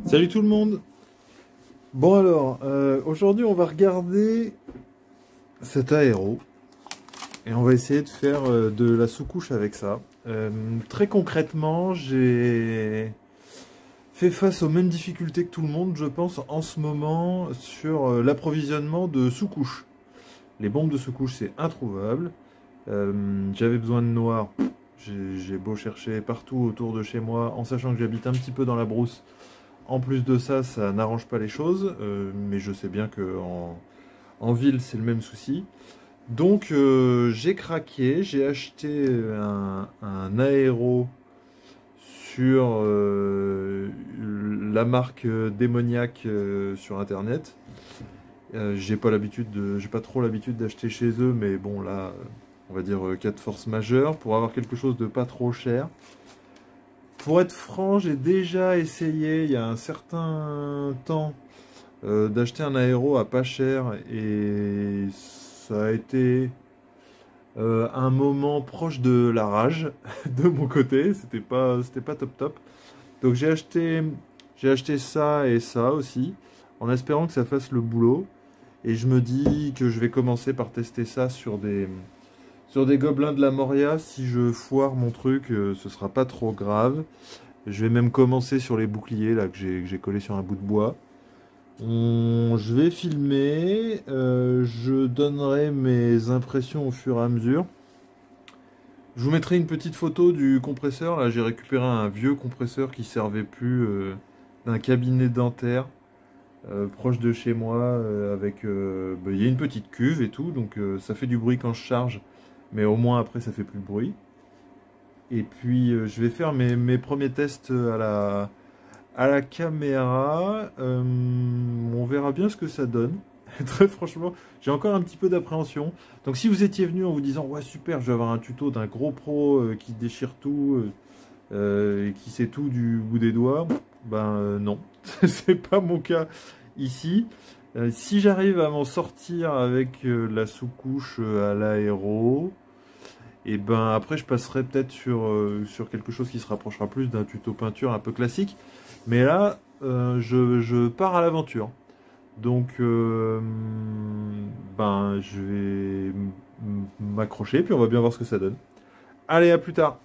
Salut tout le monde. Bon alors, aujourd'hui on va regarder cet aéro et on va essayer de faire de la sous-couche avec ça. Très concrètement, j'ai fait face aux mêmes difficultés que tout le monde, je pense, en ce moment sur l'approvisionnement de sous-couches. Les bombes de sous-couches, c'est introuvable. J'avais besoin de noir. J'ai beau chercher partout autour de chez moi, en sachant que j'habite un petit peu dans la brousse. En plus de ça, ça n'arrange pas les choses, mais je sais bien que en ville, c'est le même souci. Donc, j'ai craqué, j'ai acheté un aéro sur la marque démoniaque sur Internet. J'ai pas trop l'habitude d'acheter chez eux, mais bon, là, on va dire cas de force majeure, pour avoir quelque chose de pas trop cher. Pour être franc, j'ai déjà essayé il y a un certain temps d'acheter un aéro à pas cher et ça a été un moment proche de la rage de mon côté. C'était pas top top. Donc j'ai acheté ça et ça aussi en espérant que ça fasse le boulot. Et je me dis que je vais commencer par tester ça sur des gobelins de la Moria. Si je foire mon truc, ce sera pas trop grave. Je vais même commencer sur les boucliers là que j'ai collé sur un bout de bois. Je vais filmer, je donnerai mes impressions au fur et à mesure. Je vous mettrai une petite photo du compresseur. Là, j'ai récupéré un vieux compresseur qui servait plus d'un cabinet dentaire proche de chez moi. Il y a une petite cuve et tout, donc ça fait du bruit quand je charge, mais au moins après ça fait plus de bruit. Et puis je vais faire mes premiers tests à la caméra. On verra bien ce que ça donne. Très franchement, j'ai encore un petit peu d'appréhension. Donc si vous étiez venu en vous disant ouais super, je vais avoir un tuto d'un gros pro qui déchire tout et qui sait tout du bout des doigts, ben non, c'est pas mon cas ici. Si j'arrive à m'en sortir avec la sous-couche à l'aéro, et ben après je passerai peut-être sur quelque chose qui se rapprochera plus d'un tuto peinture un peu classique. Mais là, je pars à l'aventure. Donc, je vais m'accrocher, puis on va bien voir ce que ça donne. Allez, à plus tard!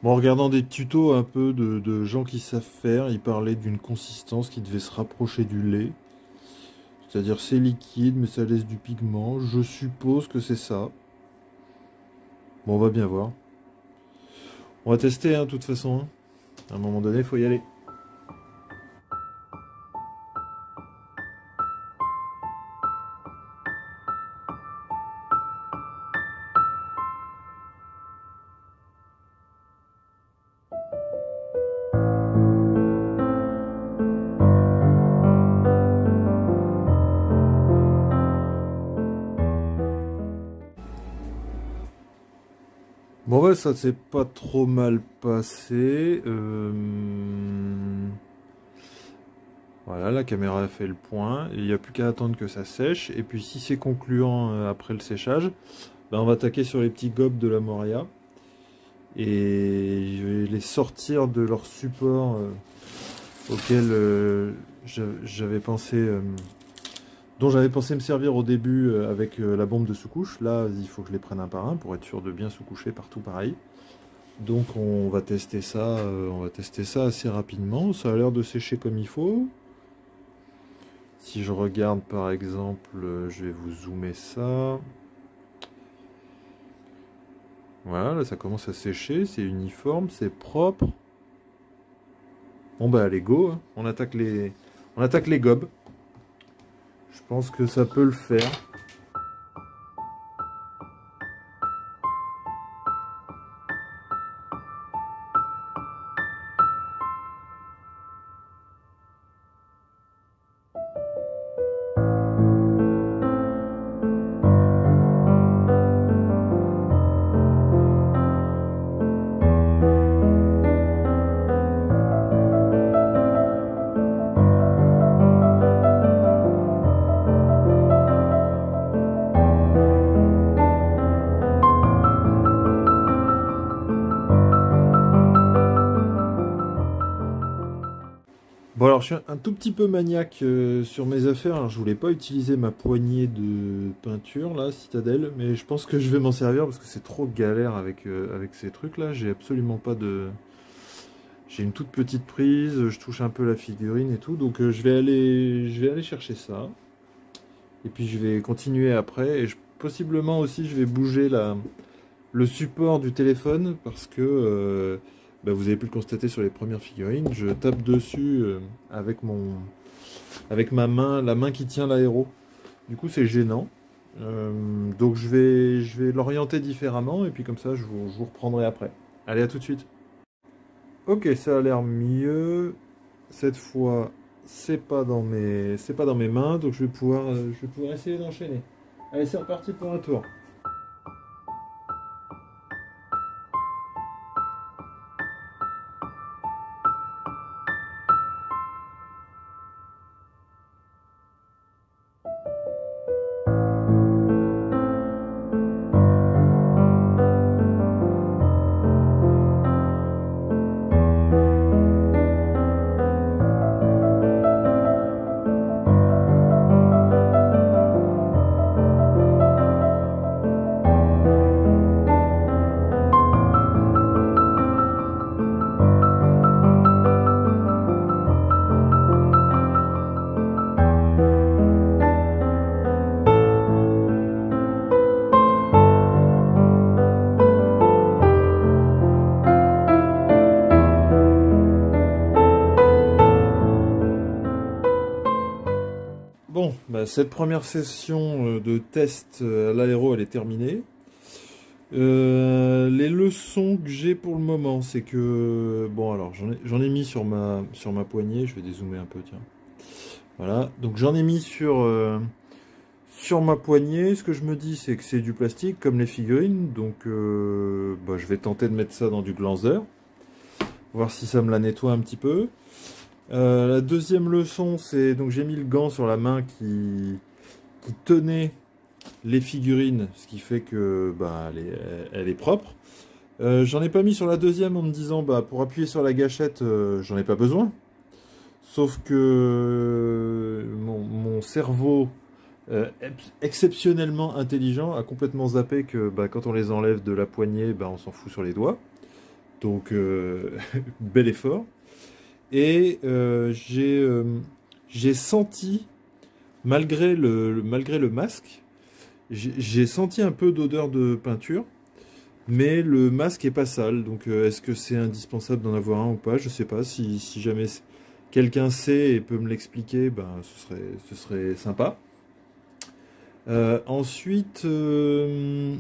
Bon, en regardant des tutos un peu de gens qui savent faire, ils parlaient d'une consistance qui devait se rapprocher du lait. C'est-à-dire c'est liquide, mais ça laisse du pigment. Je suppose que c'est ça. Bon, on va bien voir. On va tester, hein, de toute façon. À un moment donné, il faut y aller. Bon ouais, ça s'est pas trop mal passé. Voilà, la caméra a fait le point. Il n'y a plus qu'à attendre que ça sèche. Et puis si c'est concluant après le séchage, ben, on va attaquer sur les petits gobes de la Moria. Et je vais les sortir de leur support auquel j'avais pensé... dont j'avais pensé me servir au début avec la bombe de sous-couche. Là, il faut que je les prenne un par un pour être sûr de bien sous-coucher partout pareil. Donc on va tester ça assez rapidement. Ça a l'air de sécher comme il faut. Si je regarde par exemple, je vais vous zoomer ça. Voilà, là ça commence à sécher, c'est uniforme, c'est propre. Bon bah allez go, hein. On attaque les gobes. Je pense que ça peut le faire. alors je suis un tout petit peu maniaque sur mes affaires. Alors, je voulais pas utiliser ma poignée de peinture là, Citadel, mais je pense que je vais m'en servir parce que c'est trop galère avec, avec ces trucs là. J'ai absolument pas de... J'ai une toute petite prise, je touche un peu la figurine et tout, donc je vais aller chercher ça. Et puis je vais continuer après, et possiblement aussi je vais bouger le support du téléphone parce que bah, vous avez pu le constater sur les premières figurines, je tape dessus avec ma main, la main qui tient l'aéro. Du coup c'est gênant. Donc je vais l'orienter différemment et puis comme ça je vous reprendrai après. Allez, à tout de suite. Ok, ça a l'air mieux. Cette fois, c'est pas dans mes mains, donc je vais pouvoir essayer d'enchaîner. Allez, c'est reparti pour un tour. Bon, bah, cette première session de test à l'aéro, elle est terminée. Les leçons que j'ai pour le moment, c'est que... Bon, alors, j'en ai mis sur ma poignée. Je vais dézoomer un peu, tiens. Voilà, donc j'en ai mis sur ma poignée. Ce que je me dis, c'est que c'est du plastique, comme les figurines. Donc, bah, je vais tenter de mettre ça dans du glanzeur. Voir si ça me la nettoie un petit peu. La deuxième leçon, c'est... Donc j'ai mis le gant sur la main qui tenait les figurines, ce qui fait que bah, elle est propre. J'en ai pas mis sur la deuxième en me disant, bah, pour appuyer sur la gâchette, j'en ai pas besoin. Sauf que mon cerveau, exceptionnellement intelligent, a complètement zappé que bah, quand on les enlève de la poignée, bah, on s'en fout sur les doigts. Donc, bel effort. Et j'ai senti, malgré le masque, j'ai senti un peu d'odeur de peinture, mais le masque est pas sale. Donc est-ce que c'est indispensable d'en avoir un ou pas? Je sais pas. Si jamais quelqu'un sait et peut me l'expliquer, ben, ce serait sympa. Ensuite, on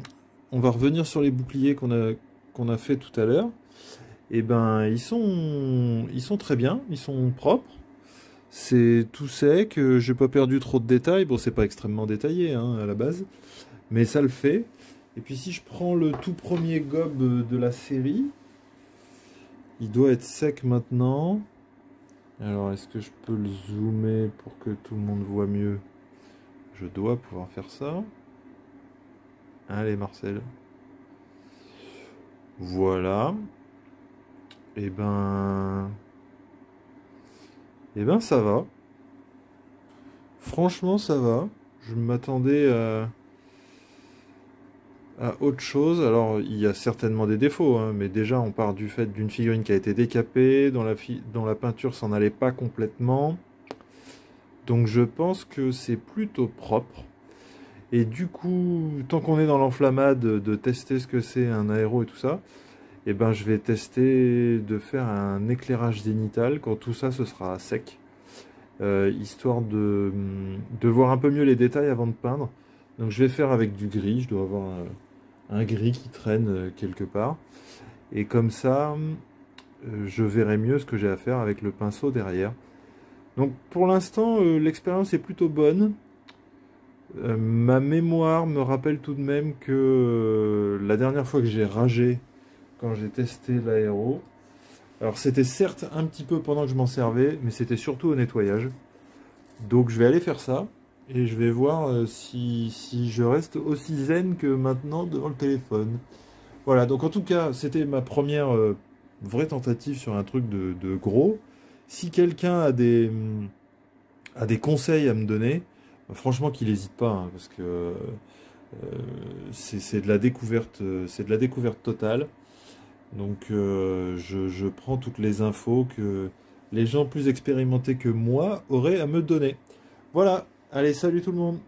va revenir sur les boucliers qu'on a fait tout à l'heure. Et ben ils sont très bien, ils sont propres, c'est tout sec, j'ai pas perdu trop de détails, bon c'est pas extrêmement détaillé hein, à la base, mais ça le fait. Et puis si je prends le tout premier gobe de la série, il doit être sec maintenant. Alors est-ce que je peux le zoomer pour que tout le monde voit mieux? Je dois pouvoir faire ça. Allez Marcel. Voilà. Et ben ça va. Franchement ça va. Je m'attendais à autre chose. Alors il y a certainement des défauts, hein, mais déjà on part du fait d'une figurine qui a été décapée, dont la peinture s'en allait pas complètement. Donc je pense que c'est plutôt propre. Et du coup, tant qu'on est dans l'enflammade de tester ce que c'est un aéro et tout ça, et ben je vais tester de faire un éclairage zénital quand tout ça ce sera sec, histoire de voir un peu mieux les détails avant de peindre. Donc je vais faire avec du gris, je dois avoir un gris qui traîne quelque part, et comme ça je verrai mieux ce que j'ai à faire avec le pinceau derrière. Donc pour l'instant l'expérience est plutôt bonne. Ma mémoire me rappelle tout de même que la dernière fois que j'ai ragé quand j'ai testé l'aéro, alors c'était certes un petit peu pendant que je m'en servais, mais c'était surtout au nettoyage. Donc je vais aller faire ça et je vais voir si je reste aussi zen que maintenant devant le téléphone. Voilà, donc en tout cas c'était ma première vraie tentative sur un truc de gros. Si quelqu'un a des conseils à me donner, franchement qu'il n'hésite pas, hein, parce que c'est de la découverte totale. Donc je prends toutes les infos que les gens plus expérimentés que moi auraient à me donner. Voilà, allez, salut tout le monde!